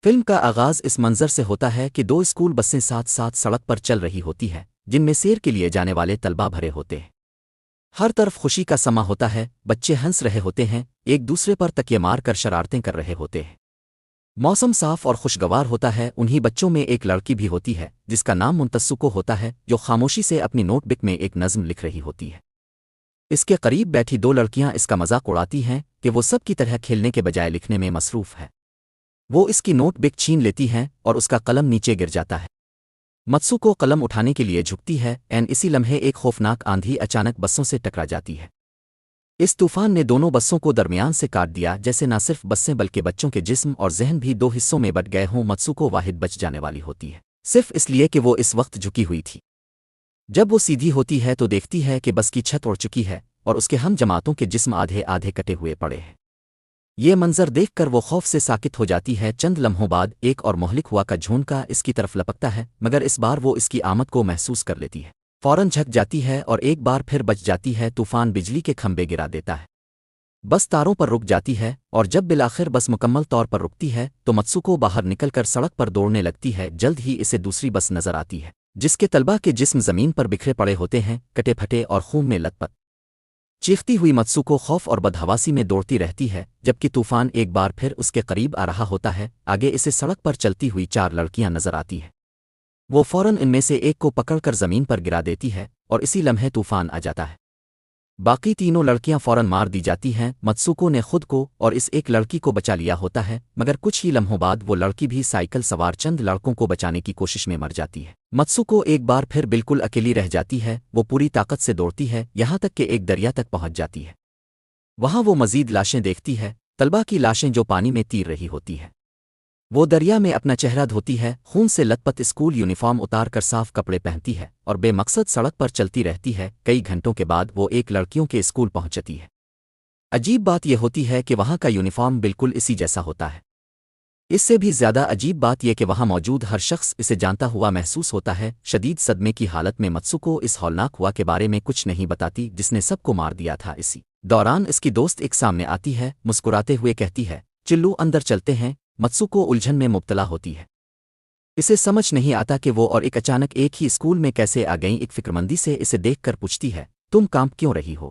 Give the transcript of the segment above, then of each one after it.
Film کا آغاز اس منظر سے ہوتا ہے کہ دو اسکول بسیں ساتھ ساتھ سڑک پر چل رہی ہوتی ہیں جن میں سیر کے لیے جانے والے طلبہ بھرے ہوتے ہیں۔ ہر طرف خوشی کا سما ہوتا ہے، بچے ہنس رہے ہوتے ہیں، ایک دوسرے پر تکیے مار کر شرارتیں کر رہے ہوتے ہیں۔ موسم صاف اور خوشگوار ہوتا ہے۔ انہی بچوں میں ایک لڑکی بھی ہوتی ہے جس کا نام منتسکو ہوتا ہے، جو خاموشی سے اپنی نوٹ بک میں ایک نظم لکھ رہی ہوتی ہے۔ اس کے قریب بیٹھی دو لڑکیاں اس کا مذاق اڑاتی ہیں کہ وہ سب کی طرح کھیلنے کے بجائے لکھنے میں مصروف ہے۔ وہ اس کی نوٹ بک چھین لیتی ہیں اور اس کا قلم نیچے گر جاتا ہے۔ متسوکو قلم اٹھانے کے لیے جھکتی ہے، اسی لمحے ایک خوفناک آندھی اچانک بسوں سے ٹکرا جاتی ہے۔ اس طوفان نے دونوں بسوں کو درمیان سے کاٹ دیا، جیسے نہ صرف بسیں بلکہ بچوں کے جسم اور ذہن بھی دو حصوں میں بٹ گئے ہوں۔ متسوکو واحد بچ جانے والی ہوتی ہے، صرف اس لیے کہ وہ اس وقت جھکی ہوئی تھی۔ جب وہ سیدھی ہوتی ہے تو دیکھتی ہے کہ بس کی چھت اڑ چکی ہے اور اس کے ہم جماعتوں کے جسم آدھے آدھے کٹے ہوئے پڑے ہیں۔ یہ منظر دیکھ کر وہ خوف سے ساکت ہو جاتی ہے۔ چند لمحوں بعد ایک اور مہلک ہوا کا جھونکا اس کی طرف لپکتا ہے، مگر اس بار وہ اس کی آمد کو محسوس کر لیتی ہے۔ فوراً جھک جاتی ہے اور ایک بار پھر بچ جاتی ہے۔ طوفان بجلی کے کھمبے گرا دیتا ہے، بس تاروں پر رک جاتی ہے، اور جب بالآخر بس مکمل طور پر رکتی ہے تو متسوکو باہر نکل کر سڑک پر دوڑنے لگتی ہے۔ جلد ہی اسے دوسری بس نظر آتی ہے جس کے طلبہ کے جسم زمین پر بکھرے پڑے ہوتے ہیں، کٹے پھٹے اور خون میں لت پت۔ چیختی ہوئی متسوکو خوف اور بدحواسی میں دوڑتی رہتی ہے، جبکہ طوفان ایک بار پھر اس کے قریب آ رہا ہوتا ہے۔ آگے اسے سڑک پر چلتی ہوئی چار لڑکیاں نظر آتی ہیں۔ وہ فوراً ان میں سے ایک کو پکڑ کر زمین پر گرا دیتی ہے اور اسی لمحے طوفان آ جاتا ہے۔ باقی تینوں لڑکیاں فوراً مار دی جاتی ہیں۔ متسوکو نے خود کو اور اس ایک لڑکی کو بچا لیا ہوتا ہے، مگر کچھ ہی لمحوں بعد وہ لڑکی بھی سائیکل سوار چند لڑکوں کو بچانے کی کوشش میں مر جاتی ہے۔ متسوکو ایک بار پھر بالکل اکیلی رہ جاتی ہے۔ وہ پوری طاقت سے دوڑتی ہے یہاں تک کہ ایک دریا تک پہنچ جاتی ہے۔ وہاں وہ مزید لاشیں دیکھتی ہے، طلبہ کی لاشیں جو پانی میں تیر رہی ہوتی ہے۔ وہ دریا میں اپنا چہرہ دھوتی ہے، خون سے لت پت اسکول یونیفارم اتار کر صاف کپڑے پہنتی ہے اور بے مقصد سڑک پر چلتی رہتی ہے۔ کئی گھنٹوں کے بعد وہ ایک لڑکیوں کے اسکول پہنچتی ہے۔ عجیب بات یہ ہوتی ہے کہ وہاں کا یونیفارم بالکل اسی جیسا ہوتا ہے۔ اس سے بھی زیادہ عجیب بات یہ کہ وہاں موجود ہر شخص اسے جانتا ہوا محسوس ہوتا ہے۔ شدید صدمے کی حالت میں متسوکو اس ہولناک ہوا کے بارے میں کچھ نہیں بتاتی جس نے سب کو مار دیا تھا۔ اسی دوران اس کی دوست ایک سامنے آتی ہے، مسکراتے ہوئے کہتی ہے، چلو اندر چلتے ہیں۔ متسوکو الجھن میں مبتلا ہوتی ہے، اسے سمجھ نہیں آتا کہ وہ اور ایک اچانک ایک ہی اسکول میں کیسے آ گئیں۔ ایک فکرمندی سے اسے دیکھ کر پوچھتی ہے، تم کانپ کیوں رہی ہو؟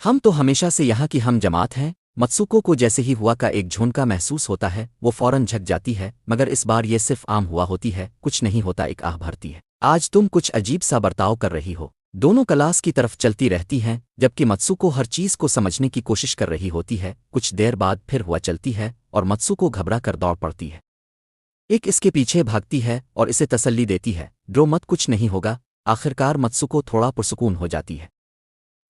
ہم تو ہمیشہ سے یہاں کی ہم جماعت ہیں۔ متسوکو کو جیسے ہی ہوا کا ایک جھونکا محسوس ہوتا ہے، وہ فوراً جھک جاتی ہے، مگر اس بار یہ صرف عام ہوا ہوتی ہے، کچھ نہیں ہوتا۔ ایک آہ بھرتی ہے، آج تم کچھ عجیب سا برتاؤ کر رہی ہو۔ دونوں کلاس کی طرف چلتی رہتی ہیں، جبکہ متسوکو ہر چیز کو سمجھنے کی کوشش کر رہی ہوتی ہے۔ کچھ دیر بعد پھر ہوا چلتی ہے اور متسوکو گھبرا کر دوڑ پڑتی ہے۔ ایک اس کے پیچھے بھاگتی ہے اور اسے تسلی دیتی ہے، ڈرو مت، کچھ نہیں ہوگا۔ آخرکار متسوکو تھوڑا پرسکون ہو جاتی ہے۔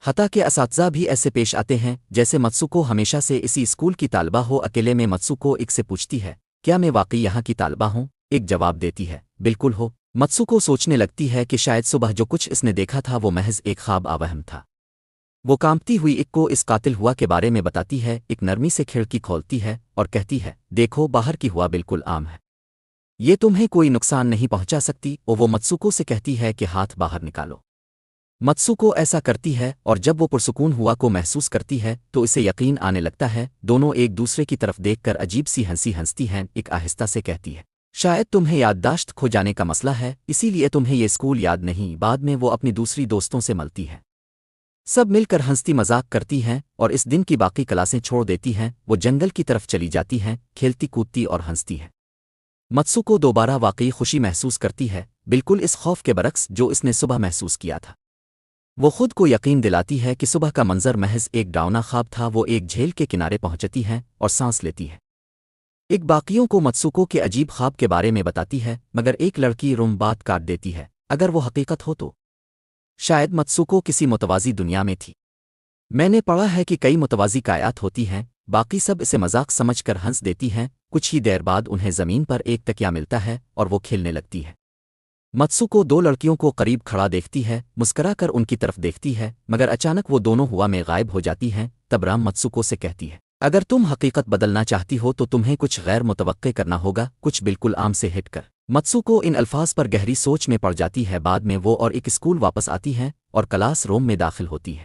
حتیٰ کہ اساتذہ بھی ایسے پیش آتے ہیں جیسے متسوکو ہمیشہ سے اسی اسکول کی طالبہ ہو۔ اکیلے میں متسوکو ایک سے پوچھتی ہے، کیا میں واقعی یہاں کی طالبہ ہوں؟ ایک جواب دیتی ہے، بالکل ہو۔ متسوکو سوچنے لگتی ہے کہ شاید صبح جو کچھ اس نے دیکھا تھا وہ محض ایک خواب آوہم تھا۔ وہ کانپتی ہوئی ایک کو اس قاتل ہوا کے بارے میں بتاتی ہے۔ ایک نرمی سے کھڑکی کھولتی ہے اور کہتی ہے، دیکھو باہر کی ہوا بالکل عام ہے، یہ تمہیں کوئی نقصان نہیں پہنچا سکتی۔ وہ متسوکو سے کہتی ہے کہ ہاتھ باہر نکالو۔ متسوکو ایسا کرتی ہے اور جب وہ پرسکون ہوا کو محسوس کرتی ہے تو اسے یقین آنے لگتا ہے۔ دونوں ایک دوسرے کی طرف دیکھ کر عجیب سی ہنسی ہنستی ہیں۔ ایک آہستہ سے کہتی ہے، شاید تمہیں یادداشت کھو جانے کا مسئلہ ہے، اسی لیے تمہیں یہ اسکول یاد نہیں۔ بعد میں وہ اپنی دوسری دوستوں سے ملتی ہے، سب مل کر ہنستی مذاق کرتی ہیں اور اس دن کی باقی کلاسیں چھوڑ دیتی ہیں۔ وہ جنگل کی طرف چلی جاتی ہیں، کھیلتی کودتی اور ہنستی ہے۔ متسوکو دوبارہ واقعی خوشی محسوس کرتی ہے، بالکل اس خوف کے برعکس جو اس نے صبح محسوس کیا تھا۔ وہ خود کو یقین دلاتی ہے کہ صبح کا منظر محض ایک ڈراؤنا خواب تھا۔ وہ ایک جھیل کے کنارے پہنچتی ہیں اور سانس لیتی ہے۔ ایک باقیوں کو متسوکو کے عجیب خواب کے بارے میں بتاتی ہے، مگر ایک لڑکی روم بات کاٹ دیتی ہے، اگر وہ حقیقت ہو تو شاید متسوکو کسی متوازی دنیا میں تھی۔ میں نے پڑھا ہے کہ کئی متوازی کائنات ہوتی ہیں۔ باقی سب اسے مذاق سمجھ کر ہنس دیتی ہیں۔ کچھ ہی دیر بعد انہیں زمین پر ایک تکیا ملتا ہے اور وہ کھیلنے لگتی ہے۔ متسوکو دو لڑکیوں کو قریب کھڑا دیکھتی ہے، مسکرا کر ان کی طرف دیکھتی ہے، مگر اچانک وہ دونوں ہوا میں غائب ہو جاتی ہیں۔ تب رام متسوکو سے کہتی ہے، اگر تم حقیقت بدلنا چاہتی ہو تو تمہیں کچھ غیر متوقع کرنا ہوگا، کچھ بالکل عام سے ہٹ کر۔ متسوکو ان الفاظ پر گہری سوچ میں پڑ جاتی ہے۔ بعد میں وہ اور ایک اسکول واپس آتی ہیں اور کلاس روم میں داخل ہوتی ہے۔